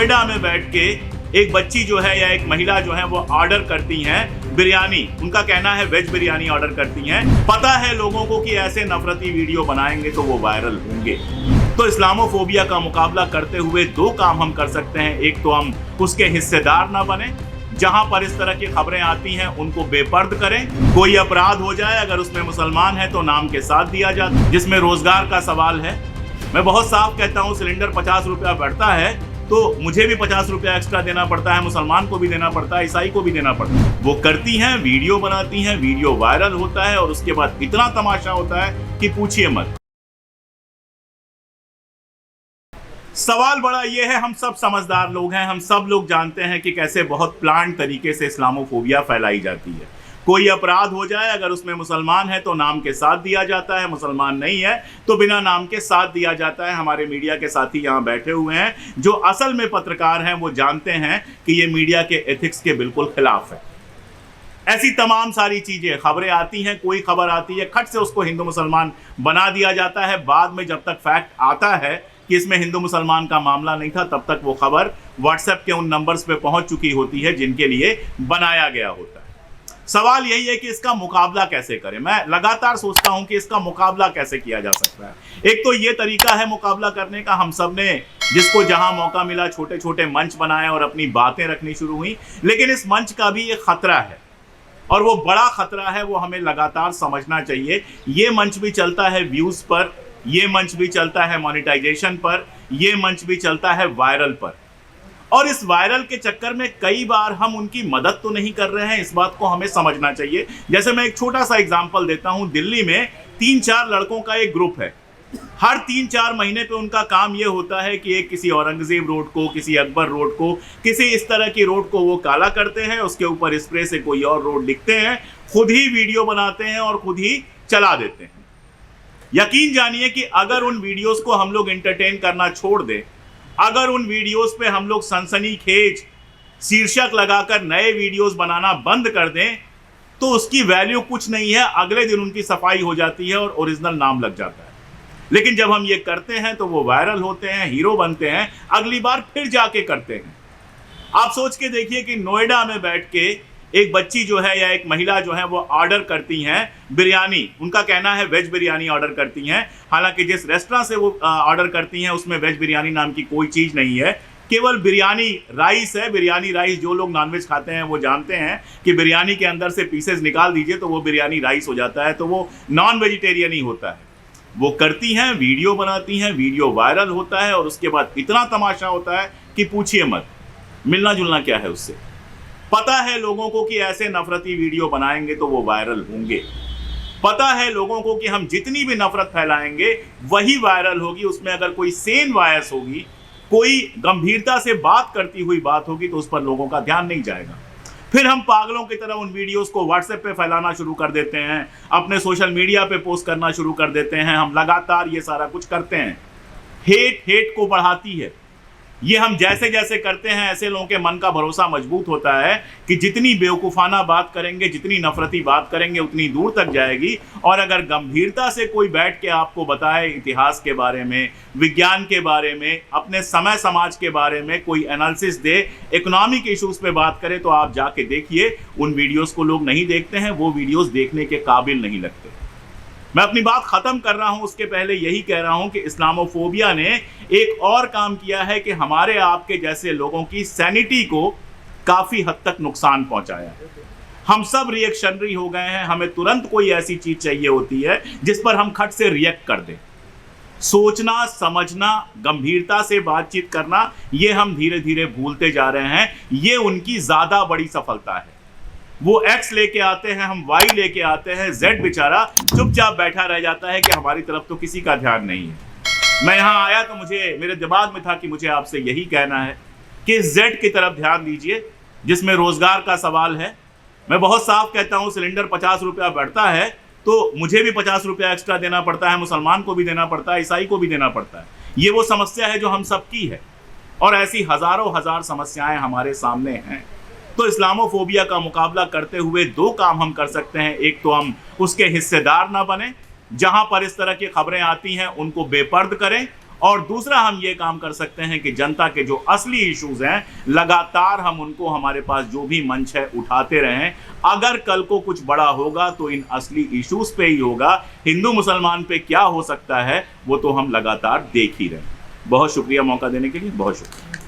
नोएडा में बैठ के एक बच्ची जो है या एक महिला जो है वो ऑर्डर करती हैं बिरयानी, उनका कहना है वेज बिरयानी ऑर्डर करती हैं। पता है लोगों को कि ऐसे नफरती वीडियो बनाएंगे तो वो वायरल होंगे। तो इस्लामोफोबिया का मुकाबला करते हुए दो काम हम कर सकते हैं। एक तो हम उसके हिस्सेदार ना बने, जहां पर इस तरह की खबरें आती हैं उनको बेपर्द करें। कोई अपराध हो जाए अगर उसमें मुसलमान है तो नाम के साथ दिया जाता, जिसमें रोजगार का सवाल है। मैं बहुत साफ कहता हूं, सिलेंडर 50 रुपया बढ़ता है तो मुझे भी 50 रुपया एक्स्ट्रा देना पड़ता है, मुसलमान को भी देना पड़ता है, ईसाई को भी देना पड़ता है। वो करती हैं, वीडियो बनाती हैं, वीडियो वायरल होता है और उसके बाद इतना तमाशा होता है कि पूछिए मत। सवाल बड़ा ये है, हम सब समझदार लोग हैं, हम सब लोग जानते हैं कि कैसे बहुत प्लान्ड तरीके से इस्लामोफोबिया फैलाई जाती है। कोई अपराध हो जाए अगर उसमें मुसलमान है तो नाम के साथ दिया जाता है, मुसलमान नहीं है तो बिना नाम के साथ दिया जाता है। हमारे मीडिया के साथी यहाँ बैठे हुए हैं जो असल में पत्रकार हैं, वो जानते हैं कि ये मीडिया के एथिक्स के बिल्कुल खिलाफ है। ऐसी तमाम सारी चीजें, खबरें आती हैं, कोई खबर आती है खट से उसको हिंदू मुसलमान बना दिया जाता है। बाद में जब तक फैक्ट आता है कि इसमें हिंदू मुसलमान का मामला नहीं था, तब तक वो खबर व्हाट्सएप के उन नंबर्स पे पहुंच चुकी होती है जिनके लिए बनाया गया होता है। सवाल यही है कि इसका मुकाबला कैसे करें। मैं लगातार सोचता हूं कि इसका मुकाबला कैसे किया जा सकता है। एक तो ये तरीका है मुकाबला करने का, हम सब ने जिसको जहां मौका मिला छोटे छोटे मंच बनाए और अपनी बातें रखनी शुरू हुई। लेकिन इस मंच का भी एक खतरा है और वो बड़ा खतरा है, वो हमें लगातार समझना चाहिए। ये मंच भी चलता है व्यूज पर, ये मंच भी चलता है मोनेटाइजेशन पर, ये मंच भी चलता है वायरल पर। और इस वायरल के चक्कर में कई बार हम उनकी मदद तो नहीं कर रहे हैं, इस बात को हमें समझना चाहिए। जैसे मैं एक छोटा सा एग्जांपल देता हूं, दिल्ली में 3-4 लड़कों का एक ग्रुप है। हर 3-4 महीने पे उनका काम ये होता है कि एक किसी औरंगजेब रोड को, किसी अकबर रोड को, किसी इस तरह की रोड को वो काला करते हैं, उसके ऊपर स्प्रे से कोई और रोड लिखते हैं, खुद ही वीडियो बनाते हैं और खुद ही चला देते हैं। यकीन जानिए कि अगर उन वीडियोस को हम लोग एंटरटेन करना छोड़ दें, अगर उन वीडियोस पे हम लोग सनसनीखेज शीर्षक लगाकर नए वीडियोस बनाना बंद कर दें तो उसकी वैल्यू कुछ नहीं है। अगले दिन उनकी सफाई हो जाती है और ओरिजिनल नाम लग जाता है। लेकिन जब हम ये करते हैं तो वो वायरल होते हैं, हीरो बनते हैं, अगली बार फिर जाके करते हैं। आप सोच के देखिए कि नोएडा में बैठ के एक बच्ची जो है या एक महिला जो है वो ऑर्डर करती हैं बिरयानी, उनका कहना है वेज बिरयानी ऑर्डर करती हैं। हालांकि जिस रेस्टोरेंट से वो ऑर्डर करती हैं उसमें वेज बिरयानी नाम की कोई चीज़ नहीं है, केवल बिरयानी राइस है। बिरयानी राइस, जो लोग नॉनवेज खाते हैं वो जानते हैं कि बिरयानी के अंदर से पीसेस निकाल दीजिए तो वो बिरयानी राइस हो जाता है, तो वो नॉन वेजिटेरियन ही होता है। वो करती हैं, वीडियो बनाती हैं, वीडियो वायरल होता है और उसके बाद इतना तमाशा होता है कि पूछिए मत। मिलना जुलना क्या है उससे। पता है लोगों को कि ऐसे नफरती वीडियो बनाएंगे तो वो वायरल होंगे। पता है लोगों को कि हम जितनी भी नफरत फैलाएंगे वही वायरल होगी। उसमें अगर कोई सेन वॉयस होगी, कोई गंभीरता से बात करती हुई बात होगी तो उस पर लोगों का ध्यान नहीं जाएगा। फिर हम पागलों की तरह उन वीडियोस को व्हाट्सएप पे फैलाना शुरू कर देते हैं, अपने सोशल मीडिया पे पोस्ट करना शुरू कर देते हैं। हम लगातार ये सारा कुछ करते हैं। हेट को बढ़ाती है। ये हम जैसे जैसे करते हैं ऐसे लोगों के मन का भरोसा मजबूत होता है कि जितनी बेवकूफ़ाना बात करेंगे, जितनी नफरती बात करेंगे उतनी दूर तक जाएगी। और अगर गंभीरता से कोई बैठ के आपको बताए इतिहास के बारे में, विज्ञान के बारे में, अपने समय समाज के बारे में कोई एनालिसिस दे, इकोनॉमिक इश्यूज पे बात करे, तो आप जाके देखिए उन वीडियोस को लोग नहीं देखते हैं, वो वीडियोस देखने के काबिल नहीं लगते। मैं अपनी बात खत्म कर रहा हूं उसके पहले यही कह रहा हूं कि इस्लामोफोबिया ने एक और काम किया है कि हमारे आपके जैसे लोगों की सैनिटी को काफी हद तक नुकसान पहुंचाया। हम सब रिएक्शनरी हो गए हैं। हमें तुरंत कोई ऐसी चीज चाहिए होती है जिस पर हम खट से रिएक्ट कर दें। सोचना, समझना, गंभीरता से बातचीत करना, ये हम धीरे धीरे भूलते जा रहे हैं। ये उनकी ज्यादा बड़ी सफलता है। वो एक्स लेके आते हैं, हम वाई लेके आते हैं, जेड बेचारा चुपचाप बैठा रह जाता है कि हमारी तरफ तो किसी का ध्यान नहीं है। मैं यहाँ आया तो मेरे दिमाग में था कि मुझे आपसे यही कहना है कि जेड की तरफ ध्यान दीजिए, जिसमें रोजगार का सवाल है। मैं बहुत साफ कहता हूँ, सिलेंडर 50 रुपया बढ़ता है तो मुझे भी 50 रुपया एक्स्ट्रा देना पड़ता है, मुसलमान को भी देना पड़ता है, ईसाई को भी देना पड़ता है। ये वो समस्या है जो हम सबकी है और ऐसी हजारों हजार समस्याएं हमारे सामने हैं। तो इस्लामोफोबिया का मुकाबला करते हुए दो काम हम कर सकते हैं। एक तो हम उसके हिस्सेदार ना बने, जहां पर इस तरह की खबरें आती हैं उनको बेपर्द करें। और दूसरा हम ये काम कर सकते हैं कि जनता के जो असली इश्यूज हैं लगातार हम उनको हमारे पास जो भी मंच है उठाते रहें। अगर कल को कुछ बड़ा होगा तो इन असली इश्यूज पे ही होगा, हिंदू मुसलमान पे क्या हो सकता है वो तो हम लगातार देख ही रहे हैं। बहुत शुक्रिया मौका देने के लिए, बहुत शुक्रिया।